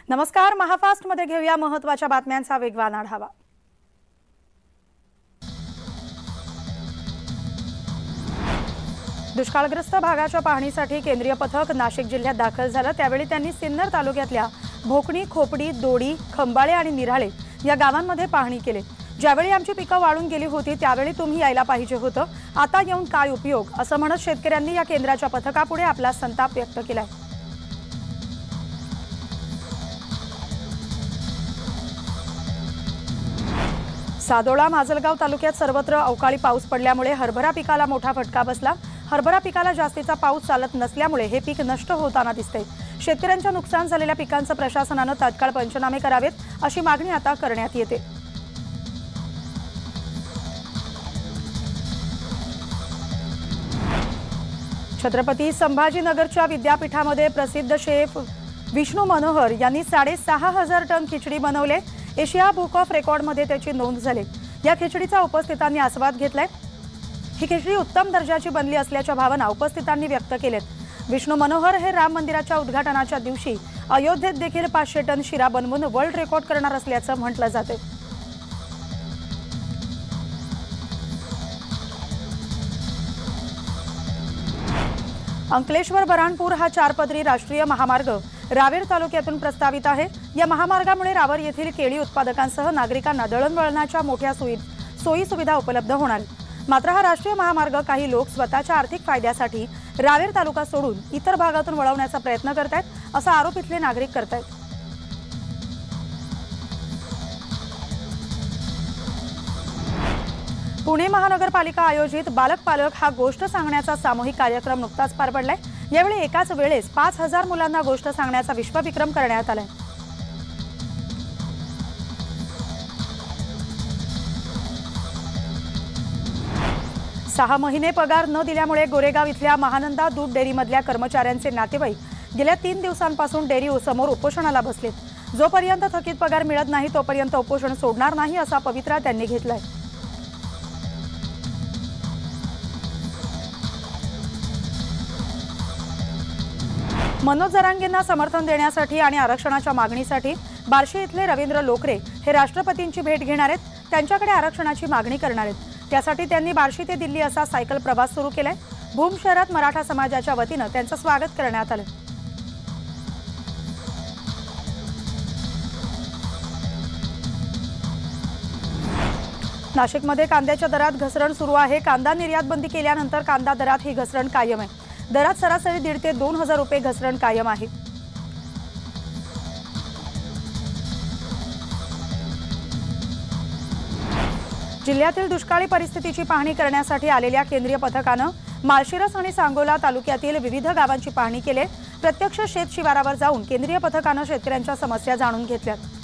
नमस्कार, महाफास्टमध्ये घेऊया महत्त्वाच्या बातम्यांचा वेगवान आढावा। दुष्काळग्रस्त भागाच्या पाहणीसाठी केंद्रीय पथक नाशिक जिल्ह्यात दाखल झालं। त्यावेळी त्यांनी सिन्नर तालुक्यातल्या भोकणी, खोपडी, दोडी, खंबाळे आणि निराळे या गावांमध्ये पाहणी केली। ज्यावेळी आमची पिकं वाळून गेली होती त्यावेळी तुम्ही यायला पाहिजे होतं, आता येऊन काय उपयोग, असं म्हणत शेतकऱ्यांनी या केंद्राच्या पथकापुढे आपला संताप व्यक्त केलाय। सादोळा, माजलगाव तालुक्यात सर्वत्र अवकाळी पाऊस पडल्यामुळे हरभरा पिकाला मोठा फटका बसला। हरभरा पिकाला जास्तीचा पाऊस चालत नसल्यामुळे हे पीक नष्ट होताना दिसते। शेतकऱ्यांच्या नुकसान झालेल्या पिकांचं प्रशासनाने तात्काळ पंचनामे करावेत, अशी मागणी आता करण्यात येते। छत्रपती संभाजीनगरच्या विद्यापीठामध्ये प्रसिद्ध शेफ विष्णू मनोहर यांनी 6,500 टन खिचडी बनवले। एशिया बुक ऑफ रेकॉर्डमध्ये त्याची नोंद झाली। या खिचडीचा उपस्थितांनी आस्वाद घेतलाय। ही खिचडी उत्तम दर्जाची बनली असल्याच्या भावना उपस्थितांनी व्यक्त केल्यात। विष्णू मनोहर हे राम मंदिराच्या उद्घाटनाच्या दिवशी अयोध्येत देखील 500 टन शिरा बनवून वर्ल्ड रेकॉर्ड करणार असल्याचं म्हटलं जाते। अंकलेश्वर बऱ्हाणपूर हा 4 पदरी राष्ट्रीय महामार्ग रावेर तालुक्यातून प्रस्तावित आहे। या महामार्गामुळे रावेर येथील केळी उत्पादकांसह नागरिकांना दळणवळणाच्या मोठ्या सोयी सुविधा उपलब्ध होणार। मात्र हा राष्ट्रीय महामार्ग काही लोक स्वतःच्या आर्थिक फायद्यासाठी रावेर तालुका सोडून इतर भागातून वळवण्याचा प्रयत्न करतात, असा आरोप इथले नागरिक करतात। पुणे महानगरपालिका आयोजित बालक पालक हा गोष्ट सांगण्याचा सामूहिक कार्यक्रम नुकताच पार पडलाय। यावेळी एकाच वेळेस 5,000 मुलांना गोष्ट सांगण्याचा विश्वविक्रम करण्यात आलाय। सहा महिने पगार न दिल्यामुळे गोरेगाव इथल्या महानंदा दूध डेअरीमधल्या कर्मचाऱ्यांचे नातेवाईक गेल्या 3 दिवसांपासून डेअरी समोर उपोषणाला बसलेत। जोपर्यंत थकीत पगार मिळत नाही तोपर्यंत उपोषण सोडणार नाही, असा पवित्रा त्यांनी घेतलाय। मनोज जरांगेंना समर्थन देण्यासाठी आणि आरक्षणाच्या मागणीसाठी बार्शी इथले रवींद्र लोकरे हे राष्ट्रपतींची भेट घेणार आहेत। त्यांच्याकडे आरक्षणाची मागणी करणार आहेत। त्यासाठी त्यांनी बार्शी ते दिल्ली असा सायकल प्रवास सुरू केलाय। भूम शहरात मराठा समाजाच्या वतीने त्यांचं स्वागत करण्यात आलं। नाशिकमध्ये कांद्याच्या दरात घसरण सुरू आहे। कांदा निर्यात बंदी केल्यानंतर कांदा दरात ही घसरण कायम आहे। दरात सरासरी 1,500 ते 2,000 रुपये घसरण कायम आहे। जिल्ह्यातील दुष्काळी परिस्थितीची पाहणी करण्यासाठी आलेल्या केंद्रीय पथकानं माळशिरस आणि सांगोला तालुक्यातील विविध गावांची पाहणी केली। प्रत्यक्ष शेत शिवारावर जाऊन केंद्रीय पथकानं शेतकऱ्यांच्या समस्या जाणून घेतल्यात।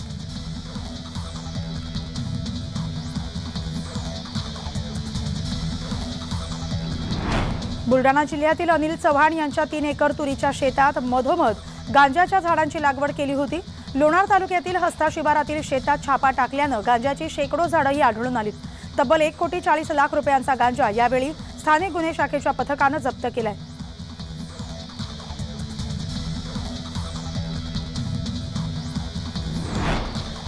बुलढाणा जिल्ह्यातील अनिल चव्हाण यांच्या 3 एकर तुरीच्या शेतात मधोमध गांजाच्या झाडांची लागवड केली होती। लोणार तालुक्यातील हस्ता शिवारातील शेतात छापा टाकल्यानं गांजाची शेकडो झाडंही आढळून आलीत। तब्बल 1,40,00,000 रुपयांचा गांजा यावेळी स्थानिक गुन्हे शाखेच्या पथकानं जप्त केलाय।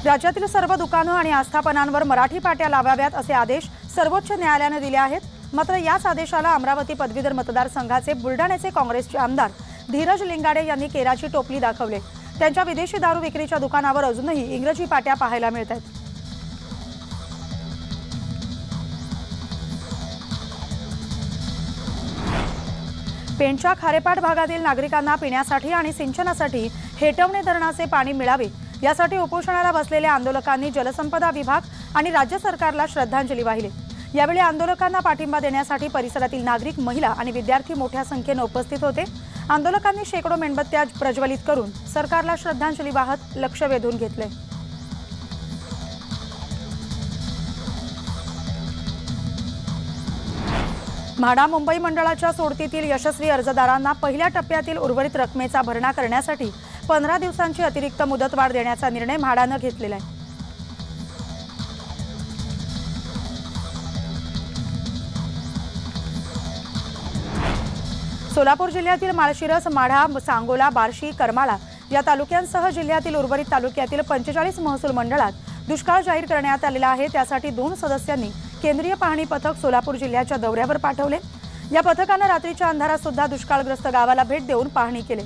राज्यातील सर्व दुकानं आणि आस्थापनांवर मराठी पाट्या लावाव्यात असे आदेश सर्वोच्च न्यायालयाने दिले आहेत। मात्र याच आदेशाला अमरावती पदवीधर मतदारसंघाचे बुलढाण्याचे काँग्रेसचे आमदार धीरज लिंगाडे यांनी केराची टोपली दाखवले। त्यांच्या विदेशी दारू विक्रीच्या दुकानावर अजूनही इंग्रजी पाट्या पाहायला मिळतात। पेणच्या खारेपाट भागातील नागरिकांना पिण्यासाठी आणि सिंचनासाठी हेटवणे धरणाचे पाणी मिळावे यासाठी उपोषणाला बसलेल्या आंदोलकांनी जलसंपदा विभाग आणि राज्य सरकारला श्रद्धांजली वाहिली। यावेळी आंदोलकांना पाठिंबा देण्यासाठी परिसरातील नागरिक, महिला आणि विद्यार्थी मोठ्या संख्येने उपस्थित होते। आंदोलकांनी शेकडो मेणबत्त्या प्रज्वलित करून सरकारला श्रद्धांजली वाहत लक्ष वेधून घेतले। म्हाडा मुंबई मंडळाच्या सोडतीतील यशस्वी अर्जदारांना पहिल्या टप्प्यातील उर्वरित रकमेचा भरणा करण्यासाठी 15 दिवसांची अतिरिक्त मुदतवाढ देण्याचा निर्णय म्हाडानं घेतलेला आहे। सोलापूर जिल्ह्यातील माळशिरस, माढा, सांगोला, बार्शी, करमाळा या तालुक्यांसह जिल्ह्यातील उर्वरित तालुक्यातील 45 महसूल मंडळात दुष्काळ जाहीर करण्यात आलेला आहे। त्यासाठी 2 सदस्यांनी केंद्रीय पाहणी पथक सोलापूर जिल्ह्याच्या दौऱ्यावर पाठवले। या पथकाने रात्रीच्या अंधारात सुद्धा दुष्काळग्रस्त गावाला भेट देऊन पाहणी केली।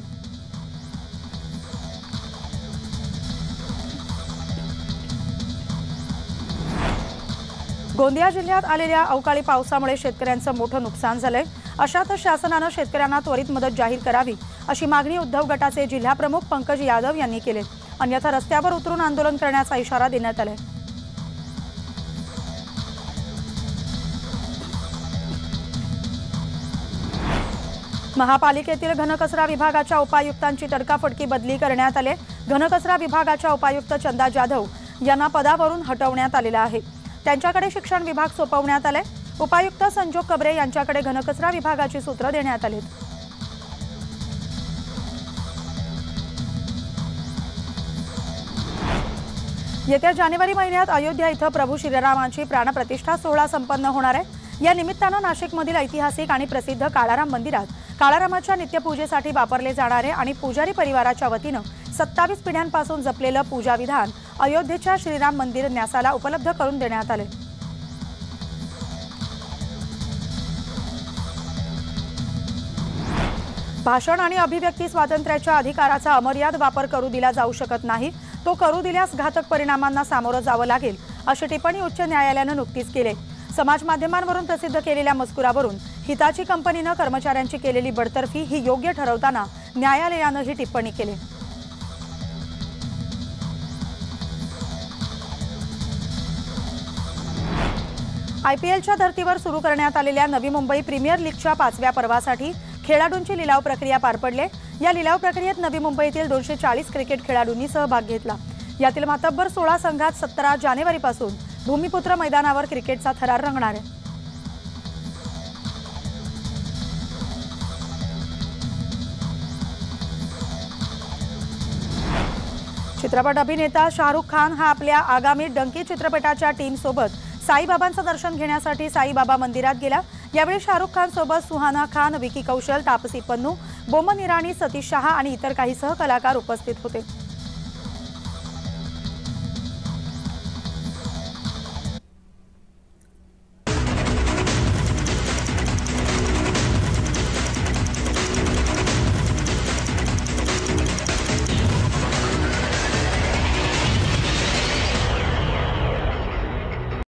गोंदिया जिल्ह्यात आलेल्या अवकाळी पावसामुळे शेतकऱ्यांचं मोठं नुकसान झालंय। अशातच शासनाने शेतकऱ्यांना त्वरित मदत जाहीर करावी अशी मागणी उद्धव गटाचे जिल्हा प्रमुख पंकज यादव यांनी केली। अन्यथा रस्त्यावर उतरून आंदोलन करण्याचा इशारा देण्यात आलाय। महापालिकेतील घनकचरा विभागाच्या उपायुक्तांची तडकाफडकी बदली करण्यात आली। घनकचरा विभागाच्या उपायुक्त चंदा जाधव यांना पदावरून हटवण्यात आलेले आहे। त्यांच्याकडे शिक्षण विभाग सोपवण्यात आले। उपायुक्त संजोग कबरे यांच्याकडे घनकचरा विभागाची सूत्र देण्यात आली। येत्या जानेवारी महिन्यात अयोध्या इथं प्रभू श्रीरामांची प्राणप्रतिष्ठा सोहळा संपन्न होणार आहे। या निमित्तानं नाशिकमधील ऐतिहासिक आणि प्रसिद्ध काळाराम मंदिरात काळारामाच्या नित्यपूजेसाठी वापरले जाणारे आणि पुजारी परिवाराच्या वतीनं 27 पिढ्यांपासून जपलेलं पूजा विधान अयोध्येच्या श्रीराम मंदिर न्यासाला उपलब्ध करून देण्यात आले। भाषण आणि अभिव्यक्ती स्वातंत्र्याच्या अधिकाराचा अमर्याद वापर करू दिला जाऊ शकत नाही। तो करू दिल्यास घातक परिणामांना सामोरं जावं लागेल अशी टिप्पणी उच्च न्यायालयानं नुकतीच केली। समाज माध्यमांवरून प्रसिद्ध केलेल्या मजकुरावरून हिताची कंपनीनं कर्मचाऱ्यांची केलेली बडतर्फी ही योग्य ठरवताना न्यायालयानं ही टिप्पणी केली। आयपीएलच्या धर्तीवर सुरू करण्यात आलेल्या नवी मुंबई प्रीमियर लीगच्या 5व्या पर्वासाठी खेळाडूंची लिलाव प्रक्रिया पार पडली। या लिलाव प्रक्रियेत नवी मुंबईतील 240 क्रिकेट खेळाडूंनी सहभाग घेतला। यातील मातब्बर 16 संघात 17 जानेवारीपासून भूमिपुत्र मैदानावर क्रिकेटचा थरार रंगणार आहे। चित्रपट अभिनेता शाहरुख खान हा आपल्या आगामी डंकी चित्रपटाच्या टीम सोबत साईबाबांचं दर्शन घेण्यासाठी साईबाबा मंदिरात गेला। यावेळी शाहरुख खान सोबत सुहाना खान, विकी कौशल, तापसी पन्नू, बोमन इराणी, सतीश शहा आणि इतर काही सहकलाकार उपस्थित होते।